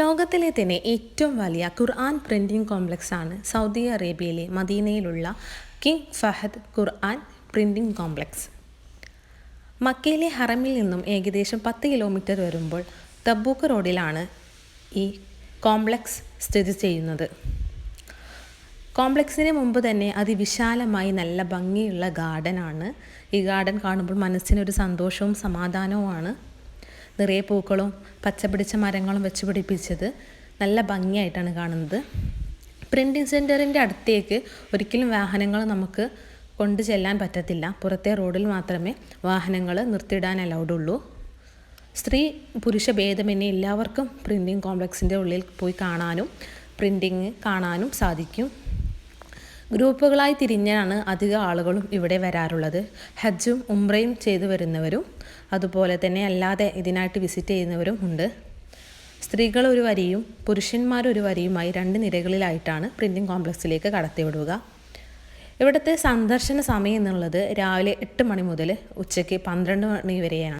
ലോകത്തിലെ തന്നെ ഏറ്റവും വലിയ ഖുർആൻ പ്രിൻറ്റിംഗ് കോംപ്ലക്സ് ആണ് സൗദി അറേബ്യയിലെ മദീനയിലുള്ള കിങ് ഫഹദ് ഖുർആൻ പ്രിൻറ്റിംഗ് കോംപ്ലക്സ്. മക്കയിലെ ഹറമിൽ നിന്നും ഏകദേശം 10 കിലോമീറ്റർ വരുമ്പോൾ തബൂക്ക് റോഡിലാണ് ഈ കോംപ്ലക്സ് സ്ഥിതി ചെയ്യുന്നത്. കോംപ്ലക്സിന് മുമ്പ് തന്നെ അതിവിശാലമായി നല്ല ഭംഗിയുള്ള ഗാർഡനാണ്. ഈ ഗാർഡൻ കാണുമ്പോൾ മനസ്സിനൊരു സന്തോഷവും സമാധാനവുമാണ്. നിറയെ പൂക്കളും പച്ചപിടിച്ച മരങ്ങളും വെച്ച് പിടിപ്പിച്ചത് നല്ല ഭംഗിയായിട്ടാണ് കാണുന്നത്. പ്രിൻറ്റിംഗ് സെൻറ്ററിൻ്റെ അടുത്തേക്ക് ഒരിക്കലും വാഹനങ്ങൾ നമുക്ക് കൊണ്ടു ചെല്ലാൻ പറ്റത്തില്ല. പുറത്തെ റോഡിൽ മാത്രമേ വാഹനങ്ങൾ നിർത്തിയിടാൻ അലൗഡുള്ളൂ. സ്ത്രീ പുരുഷ ഭേദമന്യേ എല്ലാവർക്കും പ്രിൻറ്റിംഗ് കോംപ്ലക്സിൻ്റെ ഉള്ളിൽ പോയി കാണാനും പ്രിൻറ്റിങ് കാണാനും സാധിക്കും. ഗ്രൂപ്പുകളായി തിരിഞ്ഞാണ് അധിക ആളുകളും ഇവിടെ വരാറുള്ളത്. ഹജ്ജും ഉംറയും ചെയ്തു വരുന്നവരും അതുപോലെ തന്നെ അല്ലാതെ ഇതിനായിട്ട് വിസിറ്റ് ചെയ്യുന്നവരും ഉണ്ട്. സ്ത്രീകൾ ഒരു വരിയും പുരുഷന്മാരൊരു വരിയുമായി 2 നിരകളിലായിട്ടാണ് പ്രിൻറ്റിംഗ് കോംപ്ലക്സിലേക്ക് കടത്തിവിടുക. ഇവിടുത്തെ സന്ദർശന സമയം എന്നുള്ളത് രാവിലെ 8 മണി മുതൽ ഉച്ചയ്ക്ക് 12 മണി വരെയാണ്.